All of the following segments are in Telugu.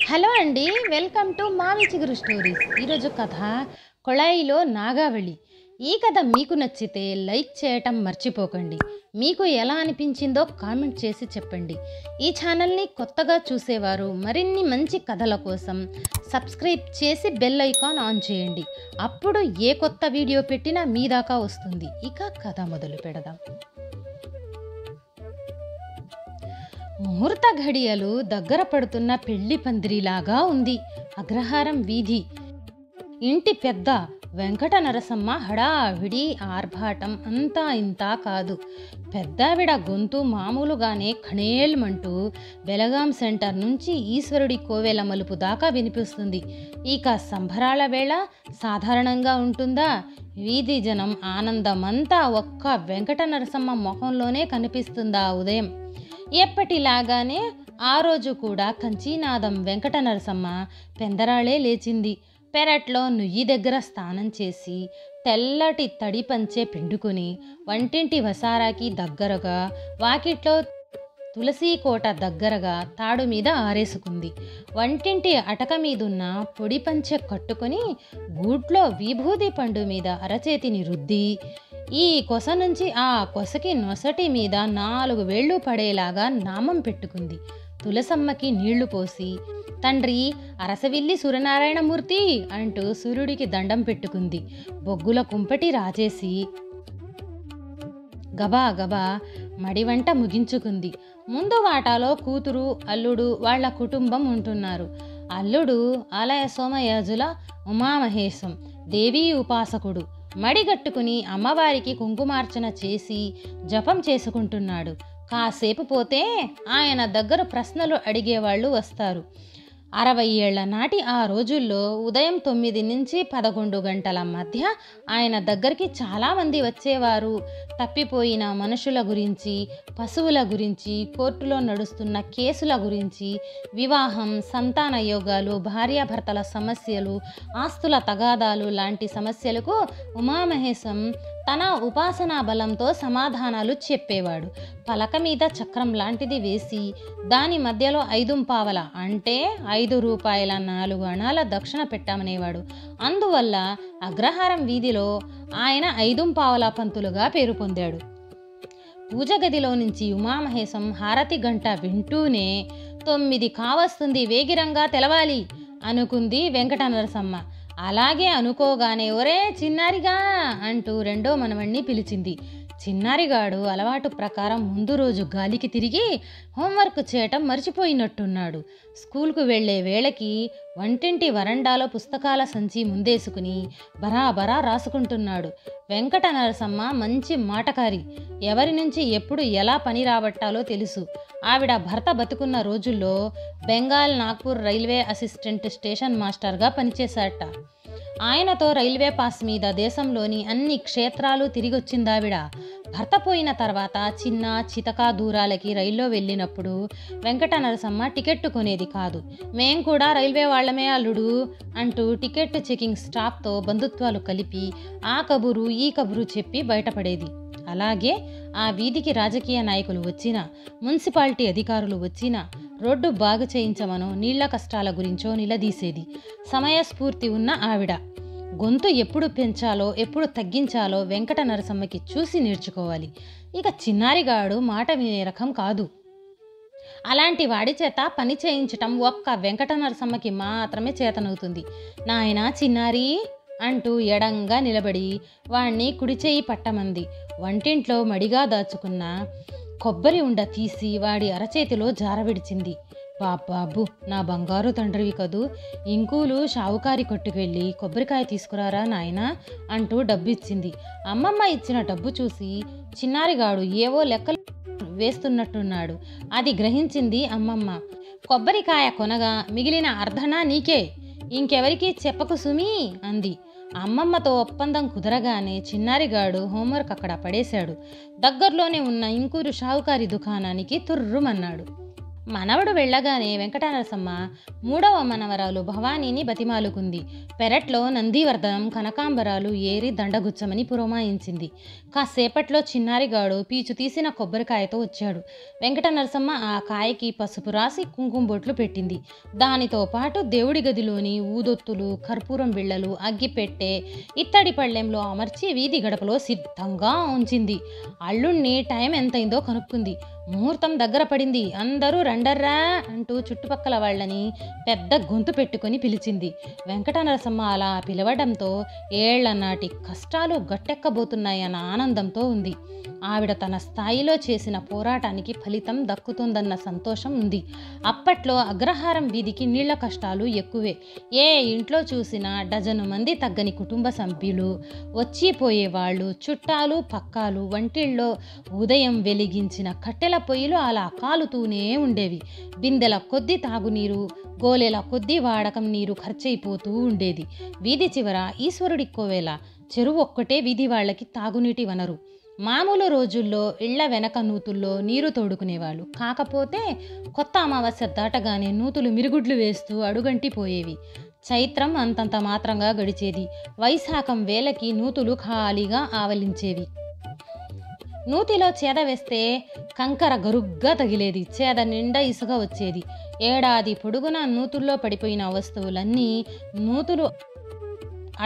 హలో అండి, వెల్కమ్ టు మావి చిగురు స్టోరీస్. ఈరోజు కథ కొళాయిలో నాగావళి. ఈ కథ మీకు నచ్చితే లైక్ చేయటం మర్చిపోకండి. మీకు ఎలా అనిపించిందో కామెంట్ చేసి చెప్పండి. ఈ ఛానల్ని కొత్తగా చూసేవారు మరిన్ని మంచి కథల కోసం సబ్స్క్రైబ్ చేసి బెల్ ఐకాన్ ఆన్ చేయండి. అప్పుడు ఏ కొత్త వీడియో పెట్టినా మీ దాకా వస్తుంది. ఇక కథ మొదలు పెడదాం. ముహూర్త ఘడియలు దగ్గర పడుతున్న పెళ్లి పందిరిలాగా ఉంది అగ్రహారం వీధి. ఇంటి పెద్ద వెంకట నరసమ్మ హడావిడి ఆర్భాటం అంతా ఇంతా కాదు. పెద్దావిడ గొంతు మామూలుగానే ఖణేల్మంటూ బెలగాం సెంటర్ నుంచి ఈశ్వరుడి కోవెల మలుపు దాకా వినిపిస్తుంది. ఇక సంబరాల వేళ సాధారణంగా ఉంటుందా? వీధి జనం ఆనందమంతా ఒక్క వెంకట నరసమ్మ మొహంలోనే కనిపిస్తుందా ఉదయం. ఎప్పటిలాగానే ఆ రోజు కూడా కంచీనాదం వెంకట నరసమ్మ పెందరాళే లేచింది. పెరట్లో నుయ్యి దగ్గర స్నానం చేసి తెల్లటి తడి పంచె పిండుకొని వంటింటి వసారాకి దగ్గరగా వాకిట్లో తులసి కోట దగ్గరగా తాడు మీద ఆరేసుకుంది. వంటింటి అటక మీదున్న పొడి పంచె కట్టుకొని గూట్లో విభూది పండు మీద అరచేతిని రుద్ది ఈ కొస నుంచి ఆ కొసకి నొసటి మీద 4 వేళ్ళు పడేలాగా నామం పెట్టుకుంది. తులసమ్మకి నీళ్లు పోసి తండ్రి అరసవిల్లి సూర్యనారాయణమూర్తి అంటూ సూర్యుడికి దండం పెట్టుకుంది. బొగ్గుల కుంపటి రాజేసి గబా గబా మడివంట ముగించుకుంది. ముందు వాటాలో కూతురు అల్లుడు వాళ్ల కుటుంబం ఉంటున్నారు. అల్లుడు ఆలయ సోమయాజుల ఉమామహేశం దేవీ ఉపాసకుడు. మడిగట్టుకుని అమ్మవారికి కుంకుమార్చన చేసి జపం చేసుకుంటున్నాడు. కాసేపు పోతే ఆయన దగ్గర ప్రశ్నలు అడిగేవాళ్ళు వస్తారు. 60 ఏళ్ల నాటి ఆ రోజుల్లో ఉదయం 9 నుంచి 11 గంటల మధ్య ఆయన దగ్గరికి చాలామంది వచ్చేవారు. తప్పిపోయిన మనుషుల గురించి, పశువుల గురించి, కోర్టులో నడుస్తున్న కేసుల గురించి, వివాహం, సంతాన యోగాలు, భార్యాభర్తల సమస్యలు, ఆస్తుల తగాదాలు లాంటి సమస్యలకు ఉమామహేశం తన ఉపాసనా బలంతో సమాధానాలు చెప్పేవాడు. పలక మీద చక్రం లాంటిది వేసి దాని మధ్యలో 5 పావల అంటే 5 రూపాయల 4 అణాల దక్షిణ పెట్టమనేవాడు. అందువల్ల అగ్రహారం వీధిలో ఆయన 5 పావల పంతులుగా పేరు పొందాడు. పూజ గదిలో నుంచి ఉమామహేశం హారతి గంట వింటూనే 9 కావస్తుంది, వేగిరంగా తెలవాలి అనుకుంది వెంకట నరసమ్మ. అలాగే అనుకోగానే ఒరే చిన్నారిగా అంటూ రెండో మనవణ్ణి పిలిచింది. చిన్నారిగాడు అలవాటు ప్రకారం ముందు రోజు గాలికి తిరిగి హోంవర్క్ చేయటం మర్చిపోయినట్టున్నాడు. స్కూల్కు వెళ్లే వేళకి వంటింటి వరండాలో పుస్తకాల సంచి ముందేసుకుని బరాబరా రాసుకుంటున్నాడు. వెంకట నరసమ్మ మంచి మాటకారి. ఎవరి నుంచి ఎప్పుడు ఎలా పని రాబట్టాలో తెలుసు. ఆవిడ భర్త బతుకున్న రోజుల్లో Bengal Nagpur railway assistant station మాస్టర్గా పనిచేశాట. ఆయనతో రైల్వే పాస్ మీద దేశంలోని అన్ని క్షేత్రాలు తిరిగొచ్చిందావిడ. భర్త పోయిన తర్వాత చిన్న చితకా దూరాలకి రైల్లో వెళ్ళినప్పుడు వెంకట నరసమ్మ టికెట్టు కొనేది కాదు. మేం కూడా రైల్వే వాళ్లమే అల్లుడు అంటూ టికెట్ చెకింగ్ స్టాఫ్తో బంధుత్వాలు కలిపి ఆ కబురు ఈ కబురు చెప్పి బయటపడేది. అలాగే ఆ వీధికి రాజకీయ నాయకులు వచ్చినా, మున్సిపాలిటీ అధికారులు వచ్చినా రోడ్డు బాగు చేయించమనో నీళ్ల కష్టాల గురించో నిలదీసేది. సమయస్ఫూర్తి ఉన్న ఆవిడ. గొంతు ఎప్పుడు పెంచాలో ఎప్పుడు తగ్గించాలో వెంకట నరసమ్మకి చూసి నేర్చుకోవాలి. ఇక చిన్నారిగాడు మాట వినే రకం కాదు. అలాంటి వాడి చేత పని చేయించటం ఒక్క వెంకట నరసమ్మకి మాత్రమే చేతనవుతుంది. నాయనా చిన్నారి అంటూ ఎడంగా నిలబడి వాణ్ణి కుడిచేయి పట్టమంది. వంటింట్లో మడిగా దాచుకున్న కొబ్బరి ఉండ తీసి వాడి అరచేతిలో జారవిడిచింది. బాబాబు, నా బంగారు తండ్రివి కదూ, ఇంకూలు షావుకారి కొట్టుకెళ్ళి కొబ్బరికాయ తీసుకురారా నాయనా అంటూ డబ్బిచ్చింది. అమ్మమ్మ ఇచ్చిన డబ్బు చూసి చిన్నారిగాడు ఏవో లెక్కలు వేస్తున్నట్టున్నాడు. అది గ్రహించింది అమ్మమ్మ. కొబ్బరికాయ కొనగా మిగిలిన అర్ధనా నీకే, ఇంకెవరికి చెప్పకు సుమీ అంది. అమ్మమ్మతో ఒప్పందం కుదరగానే చిన్నారిగాడు హోంవర్క్ అక్కడ పడేశాడు. దగ్గరలోనే ఉన్న ఇంకూరు షావుకారి దుకాణానికి తుర్రుమన్నాడు. మనవడు వెళ్ళగానే వెంకట నరసమ్మ మూడవ మనవరాలు భవానీని బతిమాలుకుంది. పెరట్లో నందివర్ధనం కనకాంబరాలు ఏరి దండగుచ్చమని పురమాయించింది. కాసేపట్లో చిన్నారిగాడు పీచు తీసిన కొబ్బరికాయతో వచ్చాడు. వెంకట నరసమ్మ ఆ కాయకి పసుపు రాసి కుంకుమ బొట్లు పెట్టింది. దానితో పాటు దేవుడి గదిలోని ఊదొత్తులు, కర్పూరం బిళ్ళలు, అగ్గిపెట్టె ఇత్తడి పళ్ళెంలో అమర్చి వీధి గడపలో సిద్ధంగా ఉంచింది. అల్లుణ్ణి టైం ఎంతైందో కనుక్కుంది. ముహూర్తం దగ్గర పడింది, అందరూ రండర్రా అంటూ చుట్టుపక్కల వాళ్ళని పెద్ద గొంతు పెట్టుకొని పిలిచింది. వెంకట నరసమ్మ అలా పిలవడంతో ఏళ్ల నాటి కష్టాలు గట్టెక్కబోతున్నాయన్న ఆనందంతో ఉంది. ఆవిడ తన స్థాయిలో చేసిన పోరాటానికి ఫలితం దక్కుతుందన్న సంతోషం ఉంది. అప్పట్లో అగ్రహారం వీధికి నీళ్ల కష్టాలు ఎక్కువే. ఏ ఇంట్లో చూసినా డజను మంది తగ్గని కుటుంబ సభ్యులు వచ్చిపోయేవాళ్ళు. చుట్టాలు పక్కాలు వంటిల్లో ఉదయం వెలిగించిన కట్టెల పొయ్యిలు అలా కాలుతూనే ఉండేవి. బిందెల కొద్దీ తాగునీరు, గోలెల కొద్దీ వాడకం నీరు ఖర్చయిపోతూ ఉండేది. వీధి చివర ఈశ్వరుడి కోవెల చెరువు ఒక్కటే వీధి వాళ్ళకి తాగునీటి వనరు. మామూలు రోజుల్లో ఇళ్ల వెనక నూతుల్లో నీరు తోడుకునేవాళ్ళు. కాకపోతే కొత్త అమావాస్య దాటగానే నూతులు మిరుగుడ్లు వేస్తూ అడుగంటిపోయేవి. చైత్రం అంతంత మాత్రంగా గడిచేది. వైశాఖం వేలకి నూతులు ఖాళీగా ఆవలించేవి. నూతిలో చేద వేస్తే కంకర గరుగ్గా తగిలేది. చేద నిండా ఇసుక వచ్చేది. ఏడాది పొడుగున నూతుల్లో పడిపోయిన వస్తువులన్నీ నూతులు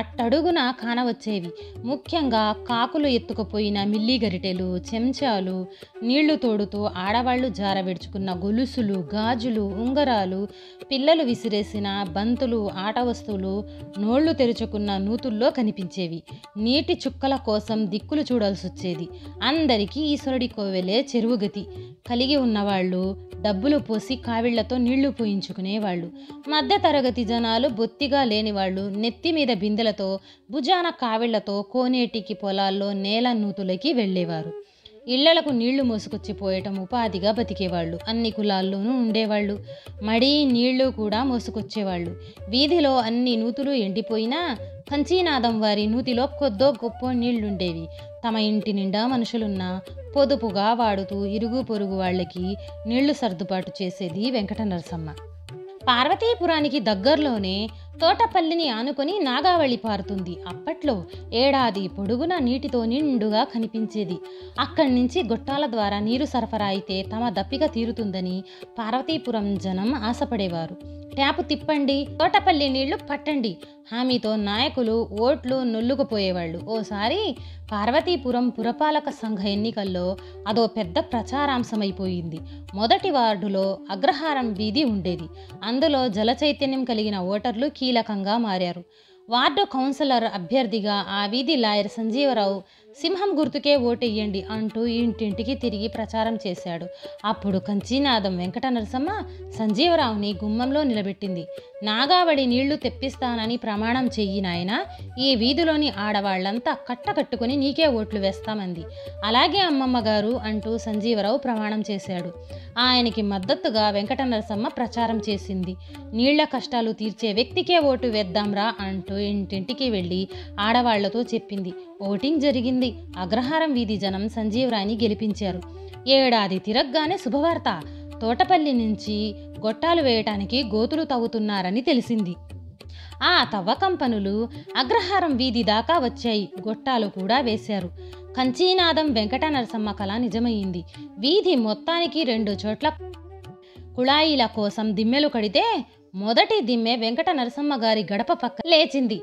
అట్టడుగున కానవచ్చేవి. ముఖ్యంగా కాకులు ఎత్తుకుపోయిన మిల్లీ గరిటెలు, చెంచాలు, నీళ్లు తోడుతూ ఆడవాళ్లు జారవిడుచుకున్న గొలుసులు, గాజులు, ఉంగరాలు, పిల్లలు విసిరేసిన బంతులు, ఆట వస్తువులు నోళ్లు తెరుచుకున్న నూతుల్లో కనిపించేవి. నీటి చుక్కల కోసం దిక్కులు చూడాల్సి వచ్చేది. అందరికీ ఈశ్వరుడి కోవెలే చెరువుగతి. కలిగి ఉన్నవాళ్ళు డబ్బులు పోసి కావిళ్లతో నీళ్లు పోయించుకునేవాళ్ళు. మధ్యతరగతి జనాలు, బొత్తిగా లేనివాళ్ళు నెత్తి మీద బిందెలతో, భుజాన కావిళ్లతో కోనేటికి, పొలాల్లో నేల నూతులకి వెళ్ళేవారు. ఇళ్లకు నీళ్లు మోసుకొచ్చిపోయటం ఉపాధిగా బతికేవాళ్ళు. అన్ని కులాల్లోనూ ఉండేవాళ్ళు. మడి నీళ్లు కూడా మోసుకొచ్చేవాళ్ళు. వీధిలో అన్ని నూతులు ఎండిపోయినా కంచీనాథం వారి నూతిలో కొద్దో గొప్ప నీళ్లుండేవి. తమ ఇంటి నిండా మనుషులున్నా పొదుపుగా వాడుతూ ఇరుగు పొరుగు వాళ్ళకి నీళ్లు సర్దుబాటు చేసేది వెంకట నరసమ్మ. పార్వతీపురానికి దగ్గరలోనే తోటపల్లిని ఆనుకొని నాగావళి పారుతుంది. అప్పట్లో ఏడాది పొడుగున నీటితో నిండుగా కనిపించేది. అక్కడి నుంచి గొట్టాల ద్వారా నీరు సరఫరా అయితే తమ దప్పిక తీరుతుందని పార్వతీపురం జనం ఆశపడేవారు. ట్యాపు తిప్పండి, తోటపల్లి నీళ్లు పట్టండి హామీతో నాయకులు ఓట్లు నొల్లుకుపోయేవాళ్ళు. ఓసారి పార్వతీపురం పురపాలక సంఘ ఎన్నికల్లో అదో పెద్ద ప్రచారాంశమైపోయింది. మొదటి వార్డులో అగ్రహారం వీధి ఉండేది. అందులో జలచైతన్యం కలిగిన ఓటర్లు కీలకంగా మారారు. వార్డు కౌన్సిలర్ అభ్యర్థిగా ఆ వీధి లాయర్ సంజీవరావు సింహం గుర్తుకే ఓటెయ్యండి అంటూ ఇంటింటికి తిరిగి ప్రచారం చేశాడు. అప్పుడు కంచీనాథం వెంకట నరసమ్మ సంజీవరావుని గుమ్మంలో నిలబెట్టింది. నాగావళి నీళ్లు తెప్పిస్తానని ప్రమాణం చెయ్యి నాయనా, ఈ వీధిలోని ఆడవాళ్లంతా కట్టకట్టుకుని నీకే ఓట్లు వేస్తామంది. అలాగే అమ్మమ్మ గారు అంటూ సంజీవరావు ప్రమాణం చేశాడు. ఆయనకి మద్దతుగా వెంకట నరసమ్మ ప్రచారం చేసింది. నీళ్ల కష్టాలు తీర్చే వ్యక్తికే ఓటు వేద్దాంరా అంటూ ఇంటింటికి వెళ్ళి ఆడవాళ్లతో చెప్పింది. ఓటింగ్ జరిగింది. అగ్రహారం వీధి జనం సంజీవరావుని గెలిపించారు. ఏడాది తిరగ్గానే శుభవార్త, తోటపల్లి నుంచి గొట్టాలు వేయటానికి గోతులు తవ్వుతున్నారని తెలిసింది. ఆ తవ్వకం పనులు అగ్రహారం వీధి దాకా వచ్చాయి. గొట్టాలు కూడా వేశారు. కంచీనాథం వెంకట నరసమ్మ కళ నిజమయ్యింది. వీధి మొత్తానికి 2 చోట్ల కుళాయిల కోసం దిమ్మెలు కడితే మొదటి దిమ్మె వెంకట నరసమ్మ గారి గడప పక్క లేచింది.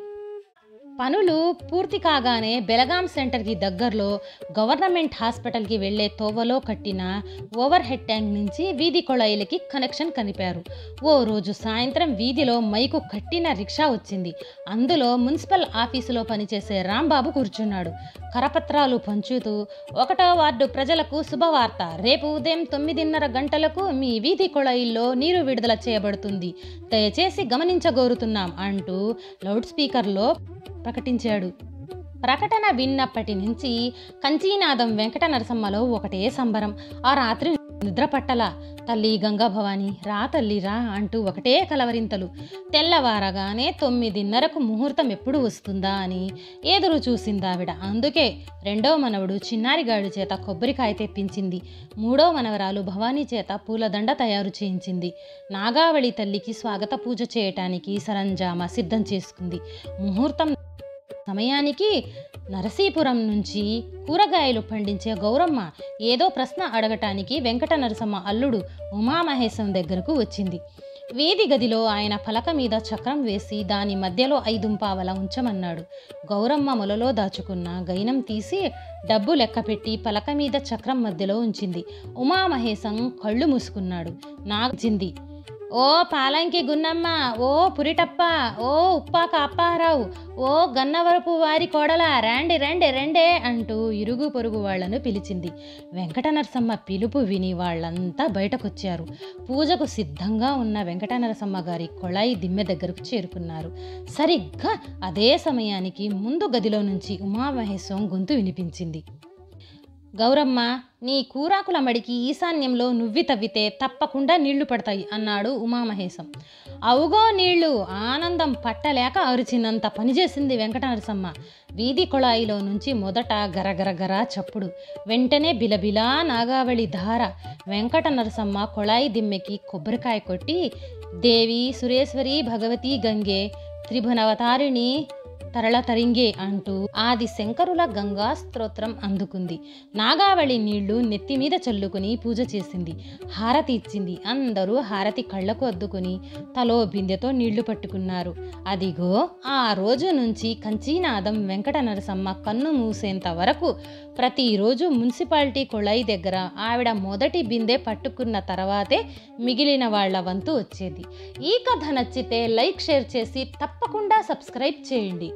పనులు పూర్తి కాగానే బెలగాం సెంటర్కి దగ్గరలో గవర్నమెంట్ హాస్పిటల్కి వెళ్లే తోవలో కట్టిన ఓవర్ హెడ్ ట్యాంక్ నుంచి వీధి కొళాయిలకి కనెక్షన్ కలిపారు. ఓ రోజు సాయంత్రం వీధిలో మైకు కట్టిన రిక్షా వచ్చింది. అందులో మున్సిపల్ ఆఫీసులో పనిచేసే రాంబాబు కూర్చున్నాడు. కరపత్రాలు పంచుతూ, 1వ వార్డు ప్రజలకు శుభవార్త, రేపు ఉదయం 9:30 గంటలకు మీ వీధి కొళాయిల్లో నీరు విడుదల చేయబడుతుంది, దయచేసి గమనించగోరుతున్నాం అంటూ లౌడ్ స్పీకర్లో ప్రకటించాడు. ప్రకటన విన్నప్పటి నుంచి కంచీనాథం వెంకట నరసమ్మలో ఒకటే సంబరం. ఆ రాత్రి నిద్రపట్టలా. తల్లి గంగాభవాని, రా తల్లి రా అంటూ ఒకటే కలవరింతలు. తెల్లవారగానే 9:30కు ముహూర్తం ఎప్పుడు వస్తుందా అని ఎదురు చూసిందావిడ. అందుకే రెండో మనవడు చిన్నారిగాడి చేత కొబ్బరికాయ తెప్పించింది. మూడో మనవరాలు భవానీ చేత పూలదండ తయారు చేయించింది. నాగావళి తల్లికి స్వాగత పూజ చేయటానికి సరంజామా సిద్ధం చేసుకుంది. ముహూర్తం సమయానికి నరసీపురం నుంచి కూరగాయలు పండించే గౌరమ్మ ఏదో ప్రశ్న అడగటానికి వెంకట నరసమ్మ అల్లుడు ఉమామహేశం దగ్గరకు వచ్చింది. వీధి గదిలో ఆయన పలక మీద చక్రం వేసి దాని మధ్యలో 5 పావలా ఉంచమన్నాడు. గౌరమ్మ మొలలో దాచుకున్న గైనం తీసి డబ్బు లెక్కపెట్టి పలక మీద చక్రం మధ్యలో ఉంచింది. ఉమామహేశం కళ్ళు మూసుకున్నాడు. నాచింది. ఓ పాలంకి గున్నమ్మ, ఓ పురిటప్ప, ఓ ఉప్పాక అప్పారావు, ఓ గన్నవరపు వారి కోడలా, రండి రండి రెండే అంటూ ఇరుగు పొరుగు వాళ్లను పిలిచింది. వెంకట నరసమ్మ పిలుపు విని వాళ్ళంతా బయటకొచ్చారు. పూజకు సిద్ధంగా ఉన్న వెంకట నరసమ్మ గారి కొళాయి దిమ్మె దగ్గరకు చేరుకున్నారు. సరిగ్గా అదే సమయానికి ముందు గదిలో నుంచి ఉమామహేశం గొంతు వినిపించింది. గౌరమ్మ, నీ కూరాకుల మడికి ఈశాన్యంలో నువ్వి తవ్వితే తప్పకుండా నీళ్లు పడతాయి అన్నాడు ఉమామహేశం. అవుగో నీళ్లు! ఆనందం పట్టలేక అరిచినంత పనిచేసింది వెంకట నరసమ్మ. వీధి కొళాయిలో నుంచి మొదట గరగరగర చప్పుడు, వెంటనే బిలబిలా నాగావళి ధార. వెంకట నరసమ్మ కొళాయి దిమ్మెకి కొబ్బరికాయ కొట్టి, దేవి సురేశ్వరి భగవతి గంగే త్రిభువనవతారిణి తరళ తరింగే అంటూ ఆది శంకరుల గంగా స్తోత్రం అందుకుంది. నాగావళి నీళ్లు నెత్తిమీద చల్లుకుని పూజ చేసింది. హారతి ఇచ్చింది. అందరూ హారతి కళ్లకు అద్దుకుని తలో బిందెతో నీళ్లు పట్టుకున్నారు. అదిగో ఆ రోజు నుంచి కంచీనాదం వెంకట నరసమ్మ కన్ను మూసేంత వరకు ప్రతిరోజు మున్సిపాలిటీ కొళాయి దగ్గర ఆవిడ మొదటి బిందె పట్టుకున్న తర్వాతే మిగిలిన వాళ్ల వంతు వచ్చేది. ఈ కథ నచ్చితే లైక్, షేర్ చేసి తప్పకుండా సబ్స్క్రైబ్ చేయండి.